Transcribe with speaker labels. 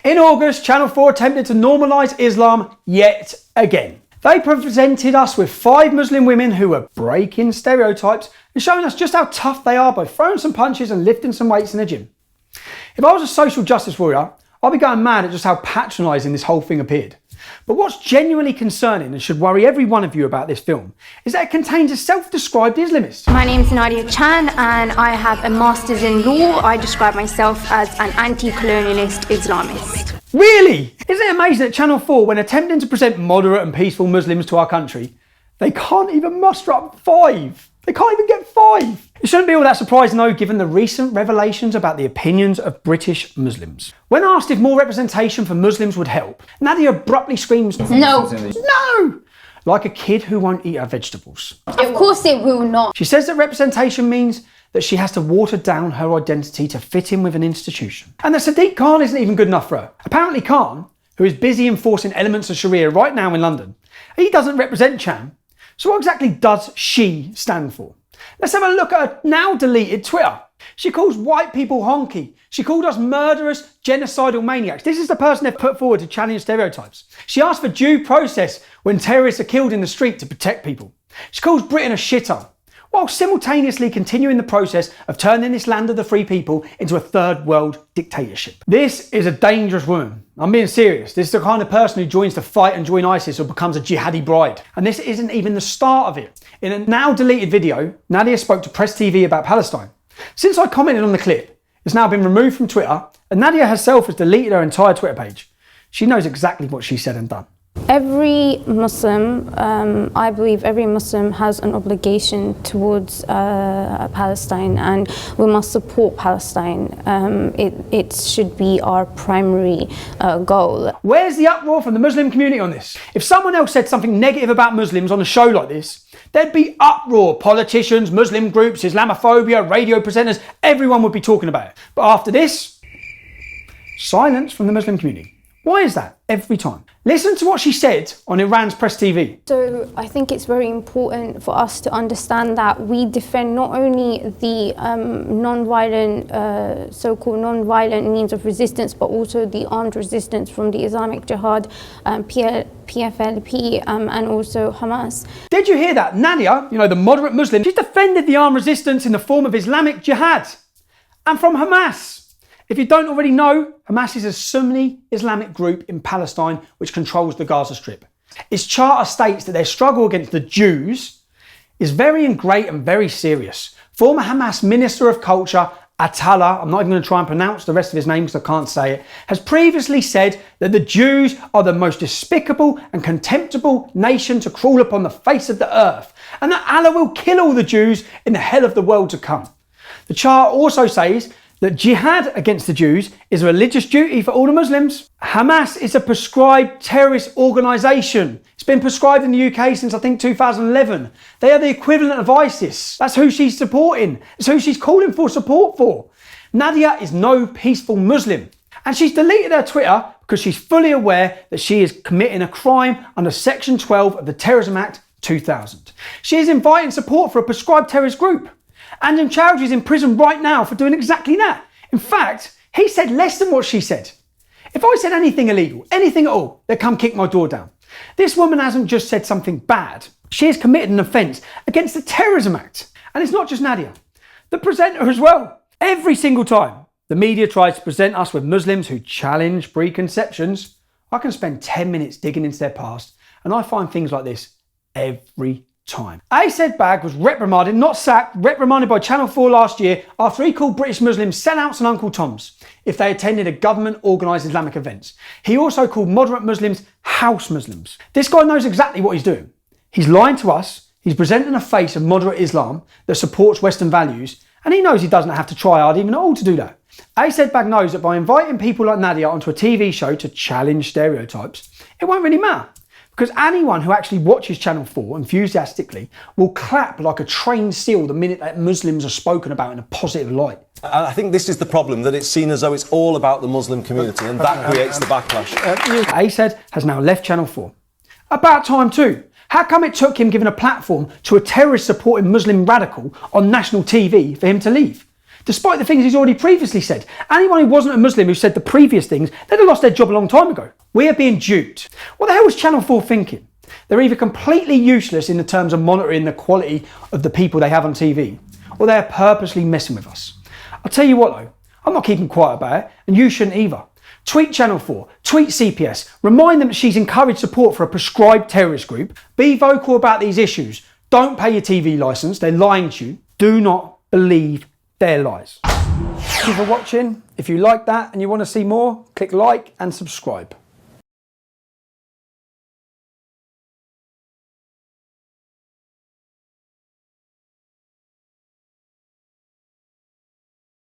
Speaker 1: In August, Channel 4 attempted to normalise Islam yet again. They presented us with 5 Muslim women who were breaking stereotypes and showing us just how tough they are by throwing some punches and lifting some weights in the gym. If I was a social justice warrior, I'd be going mad at just how patronising this whole thing appeared. But what's genuinely concerning and should worry every one of you about this film is that it contains a self-described Islamist.
Speaker 2: My name's Nadia Chan and I have a master's in law. I describe myself as an anti-colonialist Islamist.
Speaker 1: Really? Isn't it amazing that Channel 4, when attempting to present moderate and peaceful Muslims to our country, they can't even muster up 5? They can't even get 5. It shouldn't be all that surprising though, given the recent revelations about the opinions of British Muslims. When asked if more representation for Muslims would help, Nadia abruptly screams, "No! No!" Like a kid who won't eat her vegetables.
Speaker 2: Of course it will not.
Speaker 1: She says that representation means that she has to water down her identity to fit in with an institution. And that Sadiq Khan isn't even good enough for her. Apparently Khan, who is busy enforcing elements of Sharia right now in London, he doesn't represent Chan. So what exactly does she stand for? Let's have a look at her now deleted Twitter. She calls white people honky. She called us murderous, genocidal maniacs. This is the person they've put forward to challenge stereotypes. She asked for due process when terrorists are killed in the street to protect people. She calls Britain a shithole, while simultaneously continuing the process of turning this land of the free people into a third world dictatorship. This is a dangerous woman. I'm being serious. This is the kind of person who joins the fight and join ISIS or becomes a jihadi bride. And this isn't even the start of it. In a now deleted video, Nadia spoke to Press TV about Palestine. Since I commented on the clip, it's now been removed from Twitter, and Nadia herself has deleted her entire Twitter page. She knows exactly what she said and done.
Speaker 2: Every Muslim, I believe every Muslim has an obligation towards Palestine, and we must support Palestine. It should be our primary goal.
Speaker 1: Where's the uproar from the Muslim community on this? If someone else said something negative about Muslims on a show like this, there'd be uproar. Politicians, Muslim groups, Islamophobia, radio presenters, everyone would be talking about it. But after this, silence from the Muslim community. Why is that every time? Listen to what she said on Iran's Press TV.
Speaker 2: So I think it's very important for us to understand that we defend not only the non-violent, so-called non-violent means of resistance, but also the armed resistance from the Islamic Jihad, PFLP, and also Hamas.
Speaker 1: Did you hear that? Nadia, the moderate Muslim, she's defended the armed resistance in the form of Islamic Jihad and from Hamas. If you don't already know, Hamas is a Sunni Islamic group in Palestine which controls the Gaza Strip. Its charter states that their struggle against the Jews is very great and very serious. Former Hamas Minister of Culture, Atala, I'm not even going to try and pronounce the rest of his name because I can't say it, has previously said that the Jews are the most despicable and contemptible nation to crawl upon the face of the earth, and that Allah will kill all the Jews in the hell of the world to come. The charter also says that jihad against the Jews is a religious duty for all the Muslims. Hamas is a prescribed terrorist organisation. It's been prescribed in the UK since I think 2011. They are the equivalent of ISIS. That's who she's supporting. It's who she's calling for support for. Nadia is no peaceful Muslim. And she's deleted her Twitter because she's fully aware that she is committing a crime under Section 12 of the Terrorism Act 2000. She is inviting support for a prescribed terrorist group. And Chowdhury is in prison right now for doing exactly that. In fact, he said less than what she said. If I said anything illegal, anything at all, they'd come kick my door down. This woman hasn't just said something bad. She has committed an offence against the Terrorism Act. And it's not just Nadia. The presenter as well. Every single time the media tries to present us with Muslims who challenge preconceptions, I can spend 10 minutes digging into their past, and I find things like this every time. Asad Bag was reprimanded, not sacked, reprimanded by Channel 4 last year after he called British Muslims sellouts and Uncle Toms if they attended a government-organised Islamic event. He also called moderate Muslims house Muslims. This guy knows exactly what he's doing. He's lying to us, he's presenting a face of moderate Islam that supports Western values, and he knows he doesn't have to try hard even at all to do that. Asad Bag knows that by inviting people like Nadia onto a TV show to challenge stereotypes, it won't really matter. Because anyone who actually watches Channel 4 enthusiastically will clap like a trained seal the minute that Muslims are spoken about in a positive light.
Speaker 3: I think this is the problem, that it's seen as though it's all about the Muslim community, and that creates the backlash.
Speaker 1: Asad has now left Channel 4. About time too. How come it took him giving a platform to a terrorist-supporting Muslim radical on national TV for him to leave? despite the things he's already previously said. Anyone who wasn't a Muslim who said the previous things, they'd have lost their job a long time ago. We are being duped. What the hell was Channel 4 thinking? They're either completely useless in the terms of monitoring the quality of the people they have on TV, or they're purposely messing with us. I'll tell you what though, I'm not keeping quiet about it, and you shouldn't either. Tweet Channel 4, tweet CPS, remind them that she's encouraged support for a prescribed terrorist group. Be vocal about these issues. Don't pay your TV licence, they're lying to you. Do not believe their lies. Thank you for watching. If you like that and you want to see more, click like and subscribe.